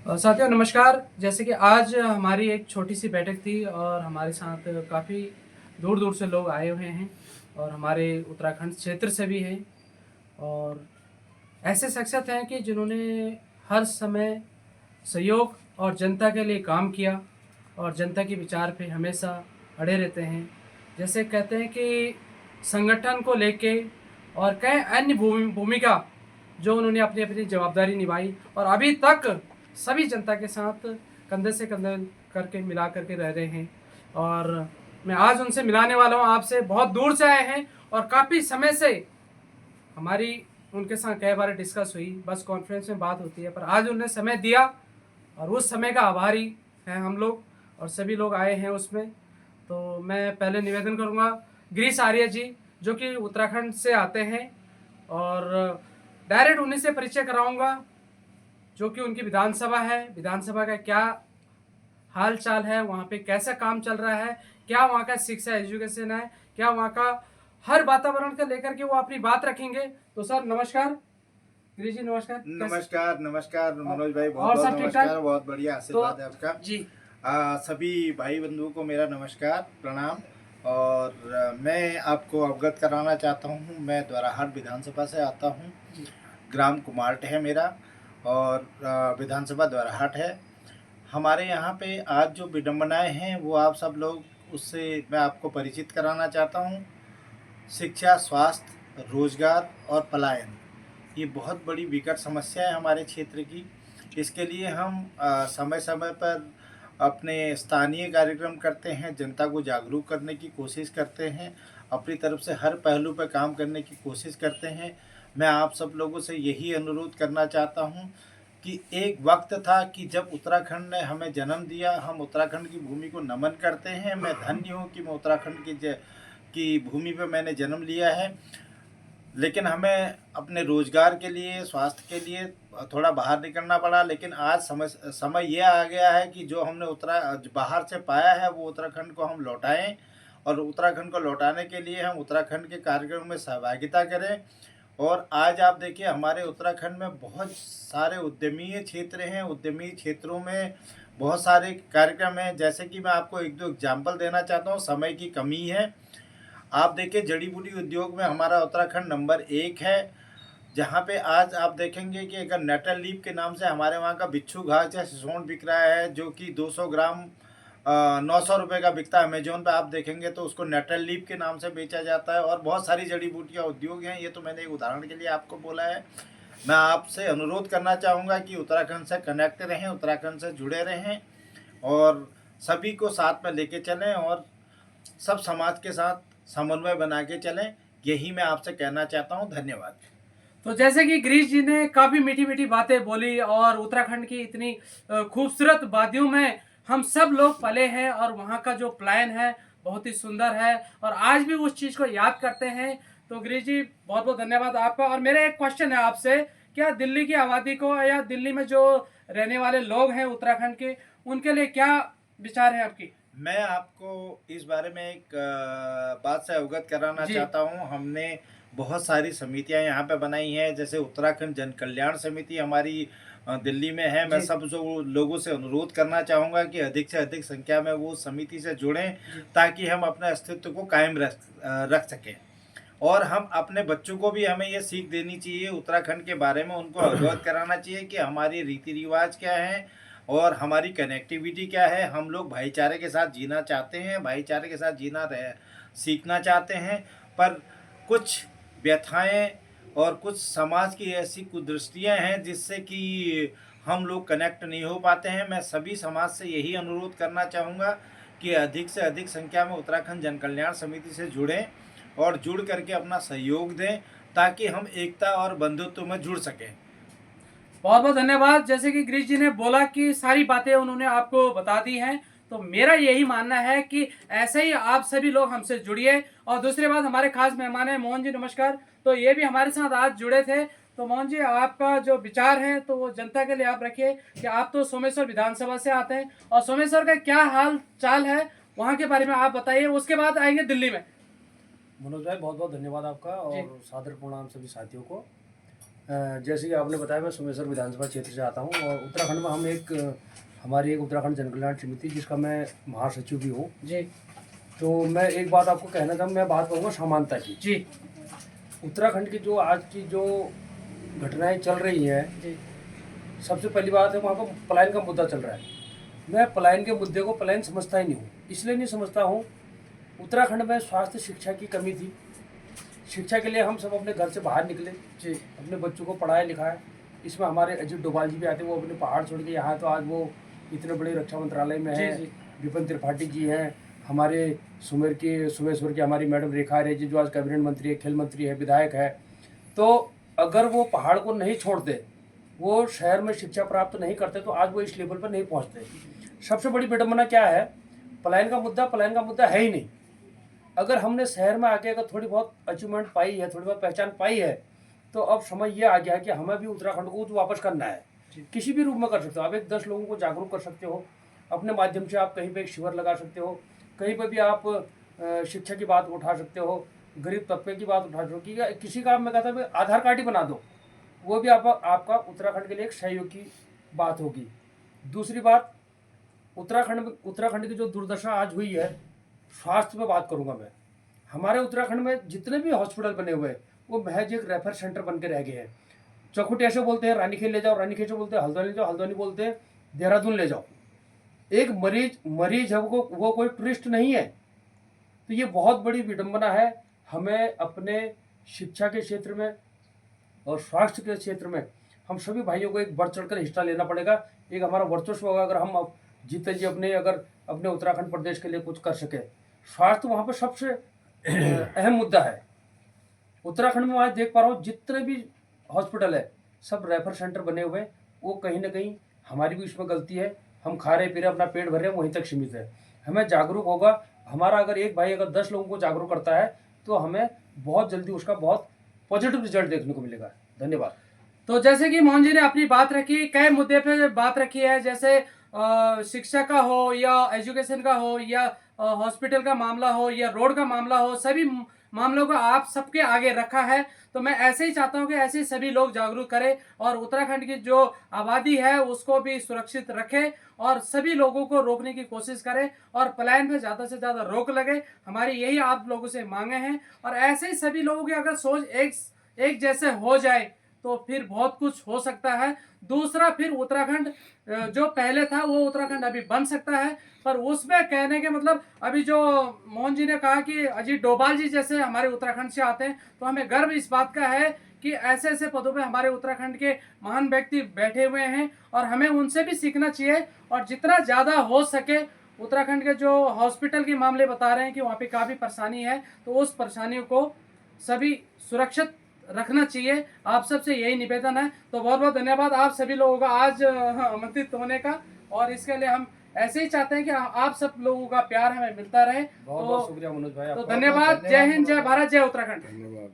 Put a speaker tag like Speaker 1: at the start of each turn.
Speaker 1: साथियों नमस्कार। जैसे कि आज हमारी एक छोटी सी बैठक थी और हमारे साथ काफ़ी दूर दूर से लोग आए हुए हैं और हमारे उत्तराखंड क्षेत्र से भी हैं और ऐसे शख्सियत हैं कि जिन्होंने हर समय सहयोग और जनता के लिए काम किया और जनता के विचार पे हमेशा अड़े रहते हैं। जैसे कहते हैं कि संगठन को लेके और कई अन्य भूमिका जो उन्होंने अपनी अपनी जवाबदारी निभाई और अभी तक सभी जनता के साथ कंधे से कंधे करके मिला करके रह रहे हैं। और मैं आज उनसे मिलाने वाला हूँ। आपसे बहुत दूर से आए हैं और काफ़ी समय से हमारी उनके साथ कई बार डिस्कस हुई, बस कॉन्फ्रेंस में बात होती है, पर आज उन्होंने समय दिया और उस समय का आभारी हैं हम लोग और सभी लोग आए हैं उसमें। तो मैं पहले निवेदन करूंगा गिरीश आर्य जी, जो कि उत्तराखंड से आते हैं, और डायरेक्ट उन्हीं से परिचय कराऊंगा जो कि उनकी विधानसभा है, विधानसभा का क्या हाल चाल है, वहाँ पे कैसा काम चल रहा है, क्या वहाँ का शिक्षा एजुकेशन है, क्या वहाँ का हर वातावरण को लेकर के वो अपनी बात रखेंगे। तो सर नमस्कार। गिरीश जी नमस्कार।
Speaker 2: नमस्कार नमस्कार मनोज भाई, बहुत
Speaker 1: और
Speaker 2: बहुत
Speaker 1: सब ठीक ठाक?
Speaker 2: नमस्कार। बहुत बढ़िया आशीर्वाद है आपका।
Speaker 1: जी
Speaker 2: सभी भाई बंधुओं को मेरा नमस्कार प्रणाम। और मैं आपको अवगत कराना चाहता हूँ, मैं द्वाराहाट विधानसभा से आता हूँ। ग्राम कुमारट है मेरा और विधानसभा द्वाराहाट है। हमारे यहाँ पे आज जो विडम्बनाएं हैं वो आप सब लोग, उससे मैं आपको परिचित कराना चाहता हूँ। शिक्षा, स्वास्थ्य, रोजगार और पलायन, ये बहुत बड़ी विकट समस्या है हमारे क्षेत्र की। इसके लिए हम समय समय पर अपने स्थानीय कार्यक्रम करते हैं, जनता को जागरूक करने की कोशिश करते हैं, अपनी तरफ से हर पहलू पर काम करने की कोशिश करते हैं। मैं आप सब लोगों से यही अनुरोध करना चाहता हूँ कि एक वक्त था कि जब उत्तराखंड ने हमें जन्म दिया, हम उत्तराखंड की भूमि को नमन करते हैं। मैं धन्य हूँ कि मैं उत्तराखंड की भूमि पर मैंने जन्म लिया है। लेकिन हमें अपने रोजगार के लिए, स्वास्थ्य के लिए थोड़ा बाहर निकलना पड़ा। लेकिन आज समय समय ये आ गया है कि जो हमने बाहर से पाया है वो उत्तराखंड को हम लौटाएं। और उत्तराखंड को लौटाने के लिए हम उत्तराखंड के कार्यक्रम में सहभागिता करें। और आज आप देखिए, हमारे उत्तराखंड में बहुत सारे उद्यमीय क्षेत्र हैं। उद्यमी क्षेत्रों में बहुत सारे कार्यक्रम हैं। जैसे कि मैं आपको एक दो एग्जाम्पल देना चाहता हूँ, समय की कमी है। आप देखिए, जड़ी बूटी उद्योग में हमारा उत्तराखंड नंबर 1 है। जहाँ पे आज आप देखेंगे कि अगर नेटल लीफ के नाम से हमारे वहाँ का बिच्छू घास या सिसोन बिक रहा है, जो कि 200 ग्राम 900 रुपये का बिकता है। अमेजोन पे आप देखेंगे तो उसको नेटल लीफ के नाम से बेचा जाता है। और बहुत सारी जड़ी बूटियाँ उद्योग हैं। ये तो मैंने एक उदाहरण के लिए आपको बोला है। मैं आपसे अनुरोध करना चाहूँगा कि उत्तराखंड से कनेक्ट रहें, उत्तराखंड से जुड़े रहें और सभी को साथ में लेके चलें और सब समाज के साथ समन्वय बना के चलें। यही मैं आपसे कहना चाहता हूँ। धन्यवाद।
Speaker 1: तो जैसे कि गिरीश जी ने काफ़ी मीठी मीठी बातें बोली और उत्तराखंड की इतनी खूबसूरत वादियों में हम सब लोग पले हैं और वहाँ का जो प्लान है बहुत ही सुंदर है और आज भी उस चीज़ को याद करते हैं। तो गिरीश जी बहुत बहुत धन्यवाद आपका। और मेरा एक क्वेश्चन है आपसे, क्या दिल्ली की आबादी को या दिल्ली में जो रहने वाले लोग हैं उत्तराखंड के, उनके लिए क्या विचार है आपकी?
Speaker 2: मैं आपको इस बारे में एक बात से अवगत कराना
Speaker 1: जी
Speaker 2: चाहता हूँ। हमने बहुत सारी समितियाँ यहाँ पे बनाई हैं। जैसे उत्तराखंड जन कल्याण समिति हमारी दिल्ली में है। मैं
Speaker 1: जी
Speaker 2: सब जो लोगों से अनुरोध करना चाहूँगा कि अधिक से अधिक संख्या में वो समिति से जुड़ें,
Speaker 1: जी
Speaker 2: ताकि हम अपने अस्तित्व को कायम रख सकें। और हम अपने बच्चों को भी, हमें ये सीख देनी चाहिए उत्तराखंड के बारे में, उनको अवगत कराना चाहिए कि हमारी रीति रिवाज क्या है और हमारी कनेक्टिविटी क्या है। हम लोग भाईचारे के साथ जीना चाहते हैं, भाईचारे के साथ जीना रह सीखना चाहते हैं। पर कुछ व्यथाएं और कुछ समाज की ऐसी कुदृष्टियाँ हैं जिससे कि हम लोग कनेक्ट नहीं हो पाते हैं। मैं सभी समाज से यही अनुरोध करना चाहूँगा कि अधिक से अधिक संख्या में उत्तराखंड जन कल्याण समिति से जुड़ें और जुड़ करके अपना सहयोग दें, ताकि हम एकता और बंधुत्व में जुड़ सकें।
Speaker 1: बहुत बहुत धन्यवाद। जैसे कि गिरीश जी ने बोला कि सारी बातें उन्होंने आपको बता दी हैं, तो मेरा यही मानना है कि ऐसे ही आप सभी लोग हमसे जुड़िए। और दूसरी बात, हमारे खास मेहमान हैं मोहन जी, नमस्कार। तो ये भी हमारे साथ आज जुड़े थे। तो मोहन जी, आपका जो विचार है तो वो जनता के लिए आप रखिए कि आप तो सोमेश्वर विधानसभा से आते हैं और सोमेश्वर का क्या हाल चाल है वहाँ के बारे में आप बताइए, उसके बाद आएंगे दिल्ली में।
Speaker 3: मनोज भाई, बहुत बहुत धन्यवाद आपका
Speaker 1: जी
Speaker 3: और सादर प्रणाम सभी साथियों को। जैसे कि आपने बताया, मैं सोमेश्वर विधानसभा क्षेत्र से आता हूँ और उत्तराखंड में हमारी एक उत्तराखंड जनकल्याण समिति जिसका मैं महासचिव भी हूँ
Speaker 1: जी
Speaker 3: तो मैं एक बात आपको कहना चाहूँ, मैं बात करूँगा समानता की।
Speaker 1: जी
Speaker 3: उत्तराखंड की जो आज की जो घटनाएं चल रही हैं,
Speaker 1: जी
Speaker 3: सबसे पहली बात है वहाँ पर पलायन का मुद्दा चल रहा है। मैं पलायन के मुद्दे को पलायन समझता ही नहीं हूँ। इसलिए नहीं समझता हूँ, उत्तराखंड में स्वास्थ्य शिक्षा की कमी थी। शिक्षा के लिए हम सब अपने घर से बाहर निकले,
Speaker 1: जी
Speaker 3: अपने बच्चों को पढ़ाया लिखाया। इसमें हमारे अजीत डोभाल जी भी आते, वो अपने पहाड़ छोड़ के यहाँ, तो आज वो इतने बड़े रक्षा मंत्रालय में
Speaker 1: जी
Speaker 3: हैं।
Speaker 1: जी
Speaker 3: विपिन त्रिपाठी जी हैं, हमारे सोमेश्वर की हमारी मैडम रेखा आर्य जी जो आज कैबिनेट मंत्री है, खेल मंत्री है, विधायक है। तो अगर वो पहाड़ को नहीं छोड़ते, वो शहर में शिक्षा प्राप्त नहीं करते, तो आज वो इस लेवल पर नहीं पहुँचते। सबसे बड़ी विडम्बना क्या है, पलायन का मुद्दा है ही नहीं। अगर हमने शहर में आके अगर थोड़ी बहुत अचीवमेंट पाई है, थोड़ी बहुत पहचान पाई है, तो अब समय ये आ गया है कि हमें भी उत्तराखंड को वापस करना है। किसी भी रूप में कर सकते हो आप, एक 10 लोगों को जागरूक कर सकते हो अपने माध्यम से। आप कहीं पे एक शिविर लगा सकते हो, कहीं पर भी आप शिक्षा की बात उठा सकते हो, गरीब तबके की बात उठा सकते हो। किसी का मैं कहता हूँ आधार कार्ड ही बना दो, वो भी आपका उत्तराखंड के लिए एक सहयोग की बात होगी। दूसरी बात, उत्तराखंड की जो दुर्दशा आज हुई है, स्वास्थ्य में बात करूंगा मैं। हमारे उत्तराखंड में जितने भी हॉस्पिटल बने हुए हैं, वो महज एक रेफर सेंटर बन के रह गए हैं। चौखुटिया से बोलते हैं रानीखेत ले जाओ, रानीखेत से बोलते हैं हल्द्वानी ले जाओ, हल्द्वानी बोलते हैं देहरादून ले जाओ। एक मरीज है, वो कोई टूरिस्ट नहीं है। तो ये बहुत बड़ी विडंबना है। हमें अपने शिक्षा के क्षेत्र में और स्वास्थ्य के क्षेत्र में हम सभी भाइयों को एक बढ़ चढ़कर हिस्सा लेना पड़ेगा। एक हमारा वर्चस्व होगा अगर हम जीते जी अपने उत्तराखंड प्रदेश के लिए कुछ कर सके। स्वास्थ्य वहाँ पर सबसे अहम मुद्दा है। उत्तराखंड में आज देख पा रहा हूँ जितने भी हॉस्पिटल है, सब रेफर सेंटर बने हुए हैं। वो कहीं ना कहीं हमारी भी इसमें गलती है। हम खा रहे पी रहे, अपना पेट भर रहे हैं, वहीं तक सीमित है। हमें जागरूक होगा। हमारा अगर एक भाई अगर 10 लोगों को जागरूक करता है, तो हमें बहुत जल्दी उसका बहुत पॉजिटिव रिजल्ट देखने को मिलेगा। धन्यवाद।
Speaker 1: तो जैसे कि मोहन जी ने अपनी बात रखी, कई मुद्दे पे बात रखी है, जैसे शिक्षा का हो या एजुकेशन का हो या हॉस्पिटल का मामला हो या रोड का मामला हो, सभी मामलों को आप सबके आगे रखा है। तो मैं ऐसे ही चाहता हूं कि ऐसे ही सभी लोग जागरूक करें और उत्तराखंड की जो आबादी है उसको भी सुरक्षित रखें और सभी लोगों को रोकने की कोशिश करें और पलायन पे ज़्यादा से ज़्यादा रोक लगे। हमारी यही आप लोगों से मांगे हैं। और ऐसे ही सभी लोगों की अगर सोच एक जैसे हो जाए तो फिर बहुत कुछ हो सकता है। दूसरा, फिर उत्तराखंड जो पहले था वो उत्तराखंड अभी बन सकता है। पर उसमें कहने के मतलब, अभी जो मोहन जी ने कहा कि अजीत डोभाल जी जैसे हमारे उत्तराखंड से आते हैं, तो हमें गर्व इस बात का है कि ऐसे ऐसे पदों पे हमारे उत्तराखंड के महान व्यक्ति बैठे हुए हैं और हमें उनसे भी सीखना चाहिए। और जितना ज़्यादा हो सके, उत्तराखंड के जो हॉस्पिटल के मामले बता रहे हैं कि वहाँ पे काफ़ी परेशानी है, तो उस परेशानियों को सभी सुरक्षित रखना चाहिए। आप सबसे यही निवेदन है। तो बहुत बहुत धन्यवाद आप सभी लोगों का आज आमंत्रित होने का, और इसके लिए हम ऐसे ही चाहते हैं कि आप सब लोगों का प्यार हमें मिलता रहे।
Speaker 3: बहुत बहुत शुक्रिया मनोज भाई।
Speaker 1: तो धन्यवाद। जय हिंद, जय भारत, जय उत्तराखंड।
Speaker 2: धन्यवाद।